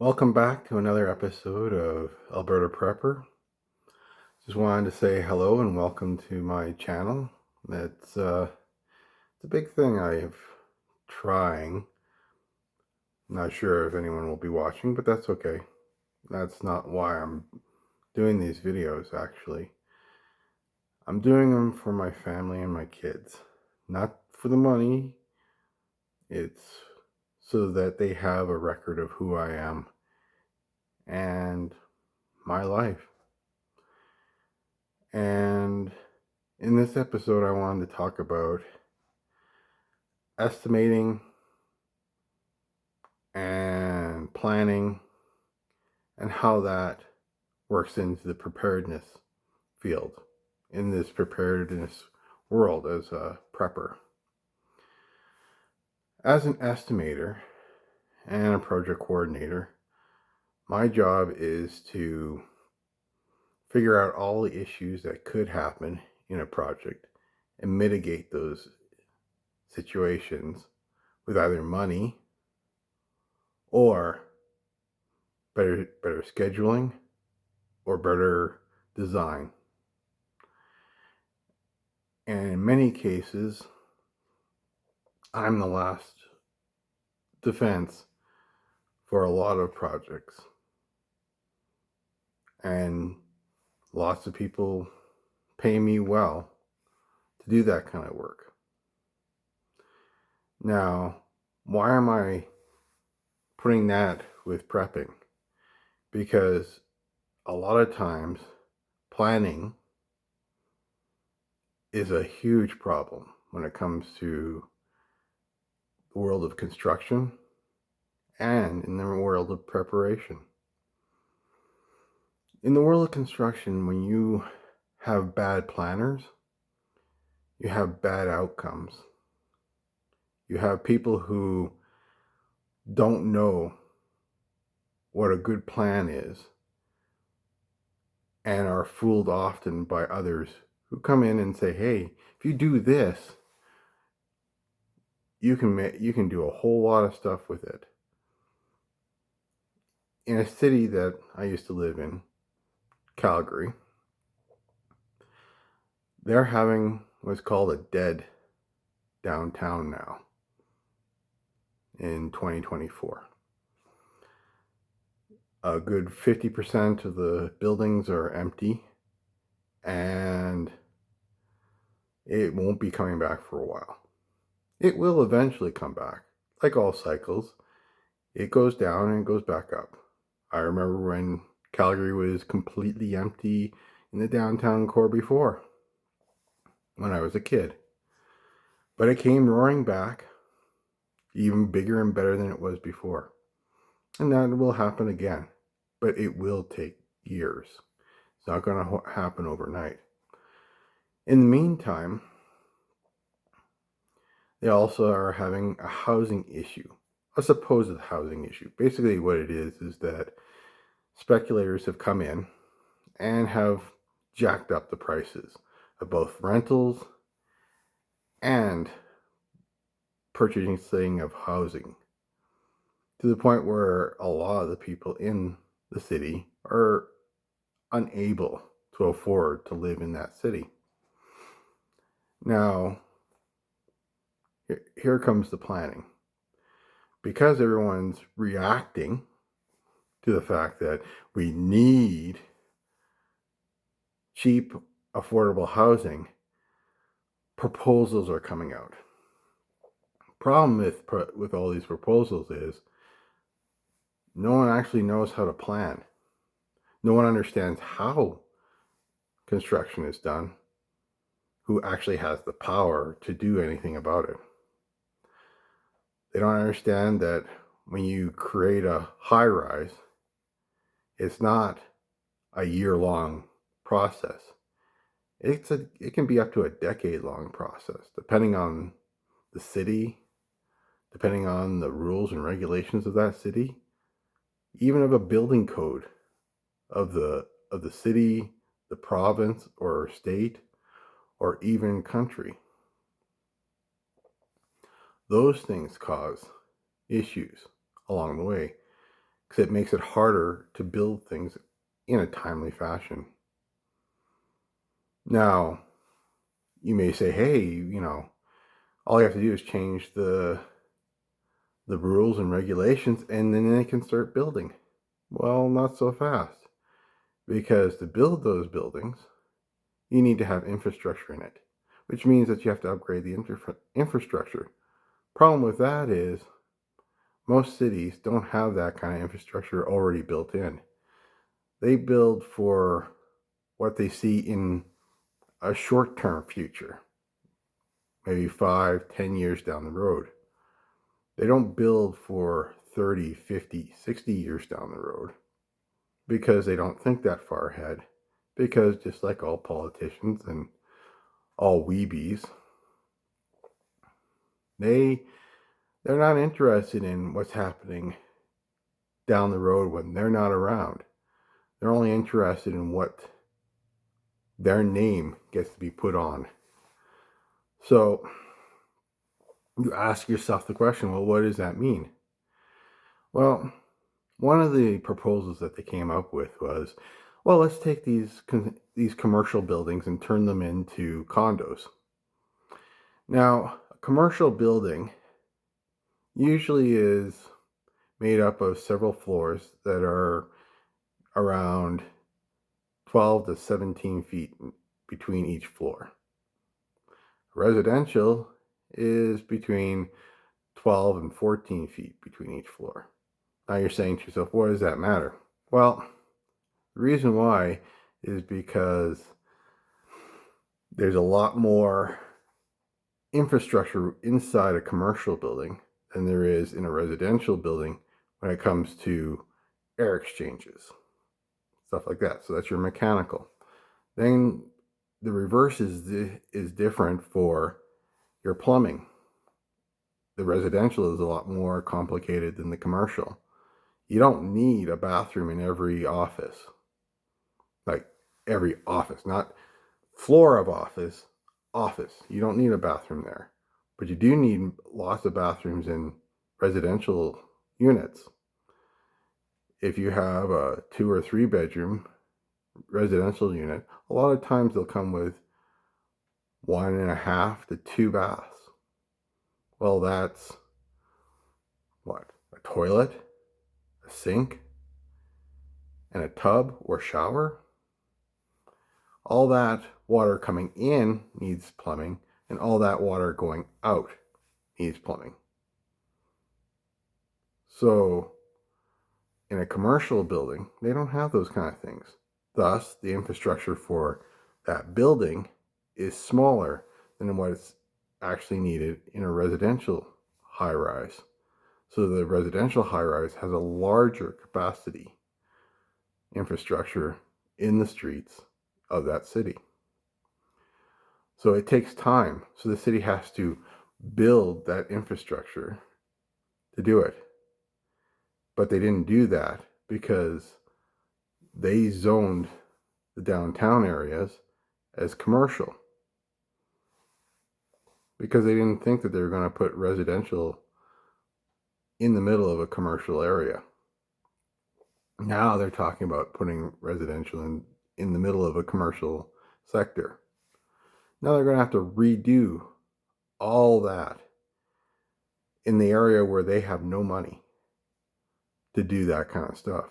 Welcome back to another episode of Alberta Prepper. Just wanted to say hello and welcome to my channel. It's a big thing I have trying. Not sure if anyone will be watching, but that's okay. That's not why I'm doing these videos, actually. I'm doing them for my family and my kids. Not for the money. It's so that they have a record of who I am and my life. And in this episode, I wanted to talk about estimating and planning and how that works into the preparedness field in this preparedness world as a prepper. As an estimator and a project coordinator, my job is to figure out all the issues that could happen in a project and mitigate those situations with either money or better scheduling or better design. And in many cases, I'm the last defense for a lot of projects. And lots of people pay me well to do that kind of work. Now, why am I putting that with prepping? Because a lot of times planning is a huge problem when it comes to the world of construction and in the world of preparation. In the world of construction, when you have bad planners, you have bad outcomes. You have people who don't know what a good plan is and are fooled often by others who come in and say, hey, if you do this, you can do a whole lot of stuff with it. In a city that I used to live in, Calgary, they're having what's called a dead downtown now in 2024. A good 50% of the buildings are empty, and it won't be coming back for a while. It will eventually come back. Like all cycles, it goes down and goes back up. I remember when Calgary was completely empty in the downtown core before, when I was a kid. But it came roaring back, even bigger and better than it was before. And that will happen again, but it will take years. It's not going to happen overnight. In the meantime, they also are having a housing issue, a supposed housing issue. Basically, what it is that speculators have come in and have jacked up the prices of both rentals and purchasing of housing to the point where a lot of the people in the city are unable to afford to live in that city. Now, here comes the planning. Because everyone's reacting to the fact that we need cheap, affordable housing, proposals are coming out. Problem with all these proposals is no one actually knows how to plan. No one understands how construction is done, who actually has the power to do anything about it. They don't understand that when you create a high rise, it's not a year-long process. It can be up to a decade-long process, depending on the city, depending on the rules and regulations of that city, even of a building code of the city, the province or state, or even country. Those things cause issues along the way. because it makes it harder to build things in a timely fashion. Now, you may say, hey, all you have to do is change the rules and regulations, and then they can start building. Well, not so fast, because to build those buildings, you need to have infrastructure in it, which means that you have to upgrade the infrastructure. Problem with that is most cities don't have that kind of infrastructure already built in. They build for what they see in a short-term future, maybe 5-10 years down the road. They don't build for 30, 50, 60 years down the road, because they don't think that far ahead. Because just like all politicians and all weebies, they're not interested in what's happening down the road when they're not around. They're only interested in what their name gets to be put on. So you ask yourself the question, well, what does that mean? Well, one of the proposals that they came up with was, well, let's take these commercial buildings and turn them into condos. Now, a commercial building usually is made up of several floors that are around 12 to 17 feet between each floor. Residential is between 12 and 14 feet between each floor. Now you're saying to yourself, what does that matter? Well, the reason why is because there's a lot more infrastructure inside a commercial building than there is in a residential building when it comes to air exchanges, stuff like that. So that's your mechanical. Then the reverse is different for your plumbing. The residential is a lot more complicated than the commercial. You don't need a bathroom in every office. Like every office, not floor of office. You don't need a bathroom there. But you do need lots of bathrooms in residential units. If you have a 2 or 3 bedroom residential unit, a lot of times they'll come with 1.5 to 2 baths. Well, that's what? A toilet, a sink, and a tub or shower. All that water coming in needs plumbing, and all that water going out needs plumbing. So in a commercial building, they don't have those kind of things. Thus, the infrastructure for that building is smaller than what is actually needed in a residential high-rise. So the residential high-rise has a larger capacity infrastructure in the streets of that city. So it takes time. So the city has to build that infrastructure to do it. But they didn't do that because they zoned the downtown areas as commercial, because they didn't think that they were going to put residential in the middle of a commercial area. Now they're talking about putting residential in the middle of a commercial sector. Now they're going to have to redo all that in the area where they have no money to do that kind of stuff.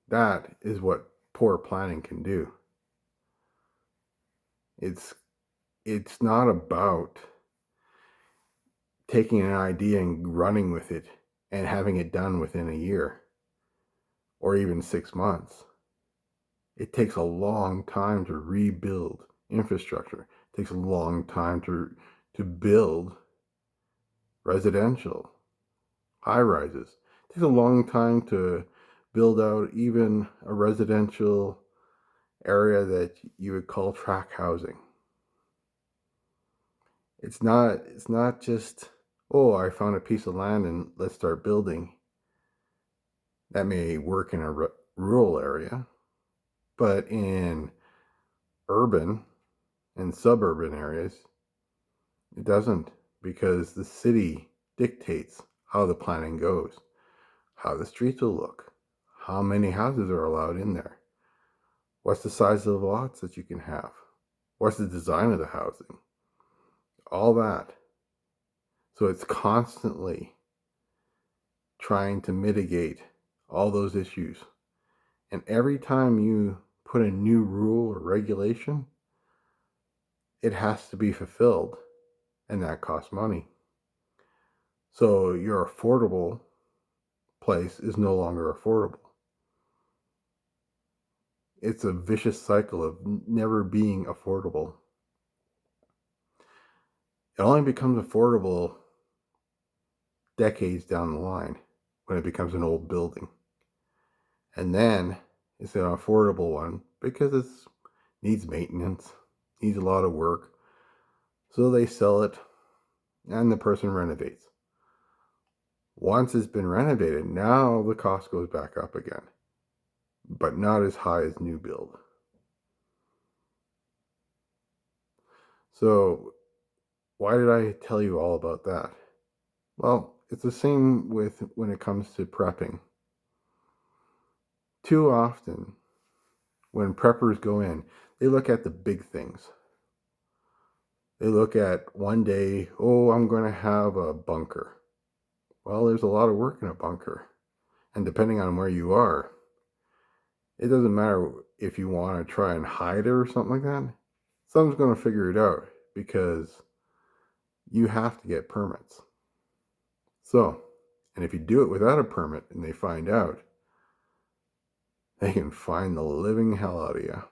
That is what poor planning can do. It's not about taking an idea and running with it and having it done within a year or even 6 months. It takes a long time to rebuild infrastructure. It takes a long time to build residential high-rises. It takes a long time to build out even a residential area that you would call tract housing. It's not just, oh, I found a piece of land and let's start building. That may work in a rural area, but in urban and suburban areas, it doesn't, because the city dictates how the planning goes, how the streets will look, how many houses are allowed in there, what's the size of the lots that you can have, what's the design of the housing, all that. So it's constantly trying to mitigate all those issues. And every time you put a new rule or regulation, it has to be fulfilled, and that costs money. So your affordable place is no longer affordable. It's a vicious cycle of never being affordable. It only becomes affordable decades down the line when it becomes an old building. And then it's an affordable one because it needs maintenance, needs a lot of work. So they sell it and the person renovates. Once it's been renovated, now the cost goes back up again, but not as high as new build. So why did I tell you all about that? Well, it's the same with when it comes to prepping. Too often, when preppers go in, they look at the big things. They look at one day, oh, I'm going to have a bunker. Well, there's a lot of work in a bunker. And depending on where you are, it doesn't matter if you want to try and hide it or something like that. Someone's going to figure it out because you have to get permits. So, and if you do it without a permit and they find out, they can find the living hell out of you.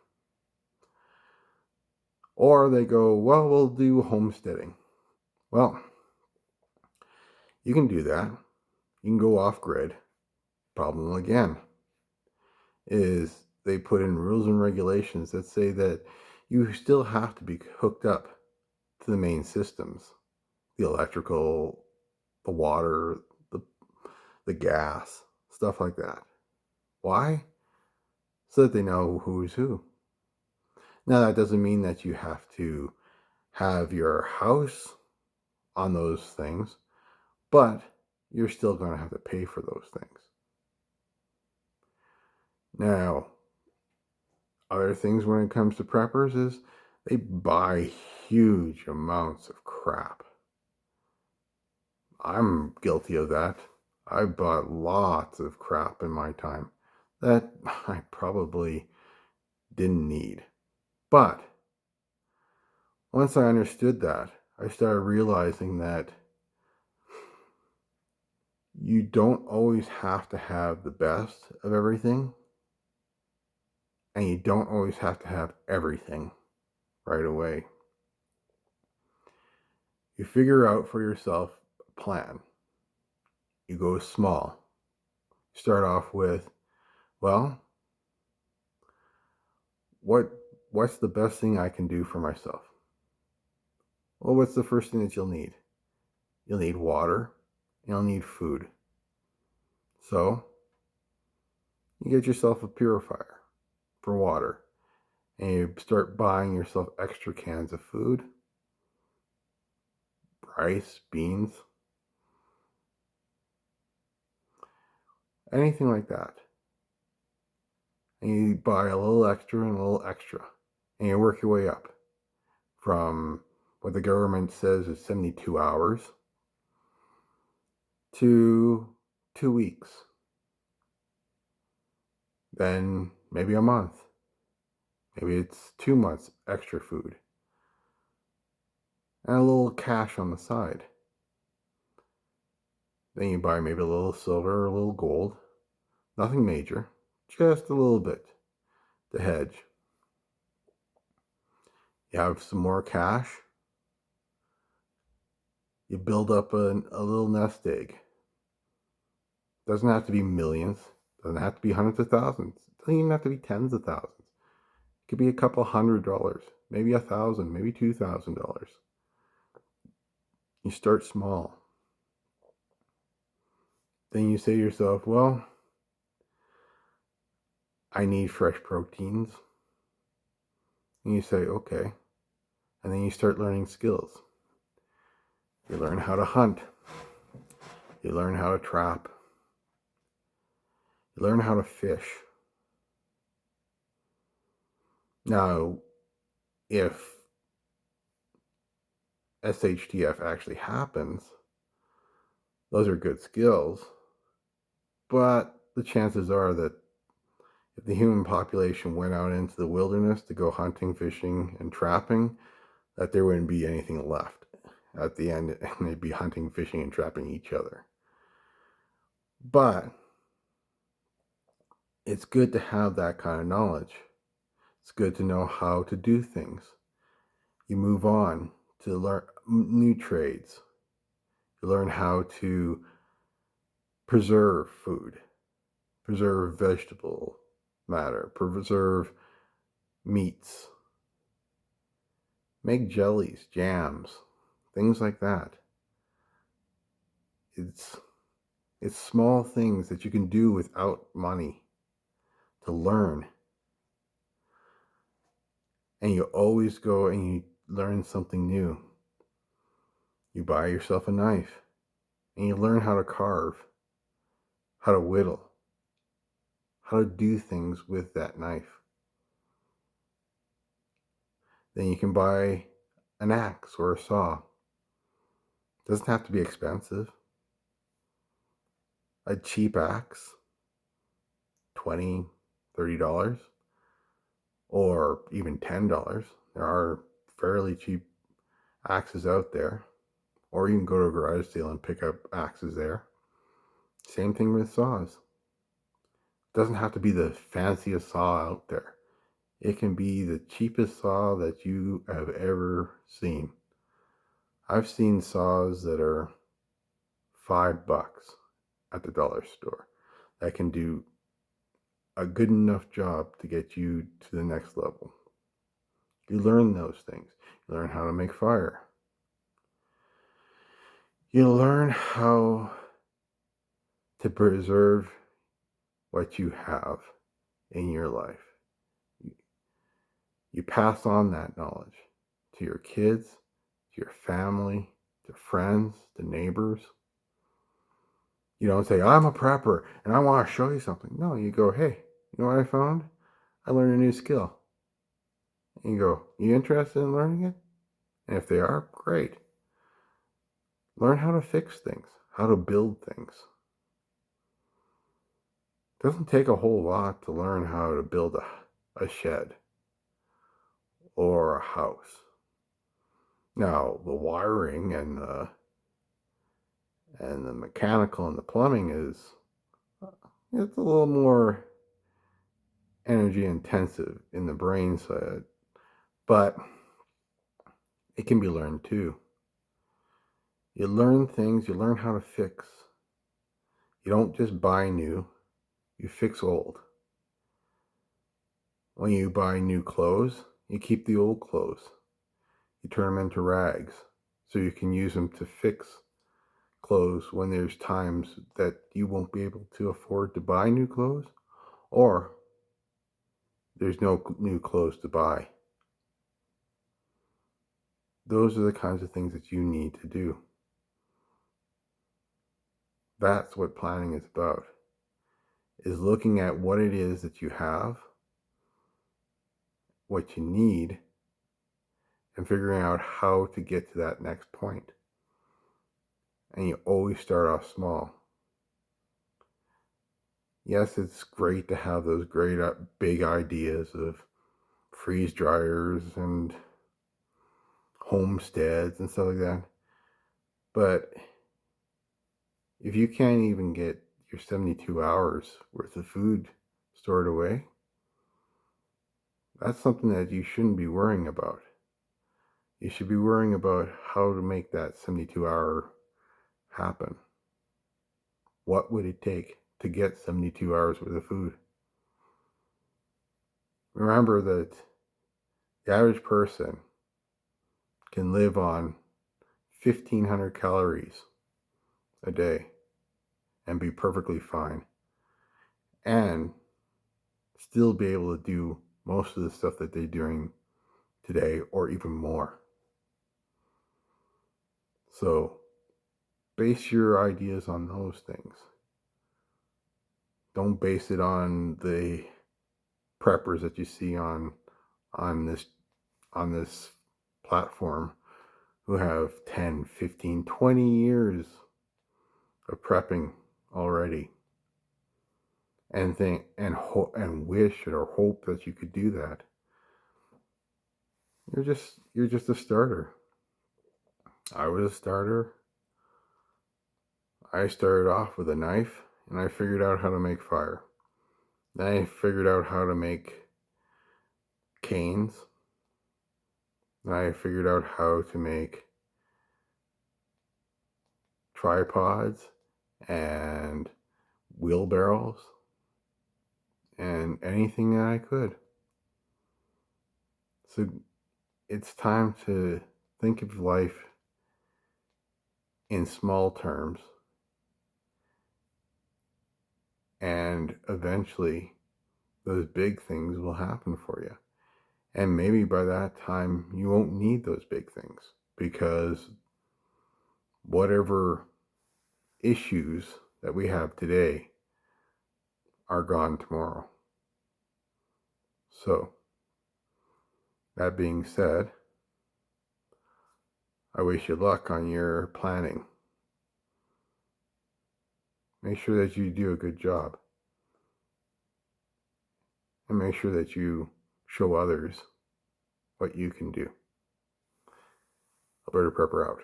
Or they go, well, we'll do homesteading. Well, you can do that. You can go off grid. Problem again is they put in rules and regulations that say that you still have to be hooked up to the main systems, the electrical, the water, the gas, stuff like that. Why? So that they know who's who. Now, that doesn't mean that you have to have your house on those things, but you're still going to have to pay for those things. Now, other things when it comes to preppers is they buy huge amounts of crap. I'm guilty of that. I bought lots of crap in my time that I probably didn't need. But once I understood that, I started realizing that you don't always have to have the best of everything, and you don't always have to have everything right away. You figure out for yourself a plan. You go small. Start off with, well, what's the best thing I can do for myself? Well, what's the first thing that you'll need? You'll need water, and you'll need food. So, you get yourself a purifier for water, and you start buying yourself extra cans of food, rice, beans, anything like that. And you buy a little extra and a little extra, and you work your way up from what the government says is 72 hours to 2 weeks, then maybe a month, maybe it's 2 months extra food, and a little cash on the side. Then you buy maybe a little silver or a little gold, nothing major, just a little bit to hedge. You have some more cash, you build up a little nest egg. Doesn't have to be millions, doesn't have to be hundreds of thousands, doesn't even have to be tens of thousands. It could be a couple $100, maybe $1,000, maybe $2,000. You start small. Then you say to yourself, well, I need fresh proteins. And you say, okay. And then you start learning skills. You learn how to hunt. You learn how to trap. You learn how to fish. Now, if SHTF actually happens, those are good skills, but the chances are that if the human population went out into the wilderness to go hunting, fishing, and trapping, that there wouldn't be anything left at the end, and they'd be hunting, fishing, and trapping each other. But it's good to have that kind of knowledge. It's good to know how to do things. You move on to learn new trades. You learn how to preserve food, preserve vegetable matter, preserve meats, make jellies, jams, things like that. It's small things that you can do without money to learn. And you always go and you learn something new. You buy yourself a knife and you learn how to carve, how to whittle, how to do things with that knife. Then you can buy an axe or a saw. It doesn't have to be expensive. A cheap axe, $20, $30, or even $10. There are fairly cheap axes out there. Or you can go to a garage sale and pick up axes there. Same thing with saws. It doesn't have to be the fanciest saw out there. It can be the cheapest saw that you have ever seen. I've seen saws that are $5 at the dollar store that can do a good enough job to get you to the next level. You learn those things. You learn how to make fire. You learn how to preserve what you have in your life. You pass on that knowledge to your kids, to your family, to friends, to neighbors. You don't say, I'm a prepper and I want to show you something. No, you go, hey, you know what I found? I learned a new skill. And you go, you interested in learning it? And if they are, great. Learn how to fix things, how to build things. It doesn't take a whole lot to learn how to build a shed or a house. Now, the wiring and the mechanical and the plumbing it's a little more energy intensive in the brain side, but it can be learned too. You learn things, you learn how to fix. You don't just buy new, you fix old. When you buy new clothes, you keep the old clothes. You turn them into rags so you can use them to fix clothes when there's times that you won't be able to afford to buy new clothes, or there's no new clothes to buy. Those are the kinds of things that you need to do. That's what planning is about, is looking at what it is that you have, what you need, and figuring out how to get to that next point. And you always start off small. Yes, it's great to have those great big ideas of freeze dryers and homesteads and stuff like that. But if you can't even get your 72 hours worth of food stored away, that's something that you shouldn't be worrying about. You should be worrying about how to make that 72-hour happen. What would it take to get 72 hours worth of food? Remember that the average person can live on 1,500 calories a day and be perfectly fine and still be able to do most of the stuff that they're doing today or even more. So base your ideas on those things. Don't base it on the preppers that you see on this on this platform who have 10, 15, 20 years of prepping already, and think and wish or hope that you could do that. You're just a starter. I was a starter. I started off with a knife and I figured out how to make fire. Then I figured out how to make canes. Then I figured out how to make tripods and wheelbarrows and anything that I could. So it's time to think of life in small terms, and eventually those big things will happen for you. And maybe by that time you won't need those big things, because whatever issues that we have today are gone tomorrow. So, that being said, I wish you luck on your planning. Make sure that you do a good job. And make sure that you show others what you can do. Alberta Prepper out.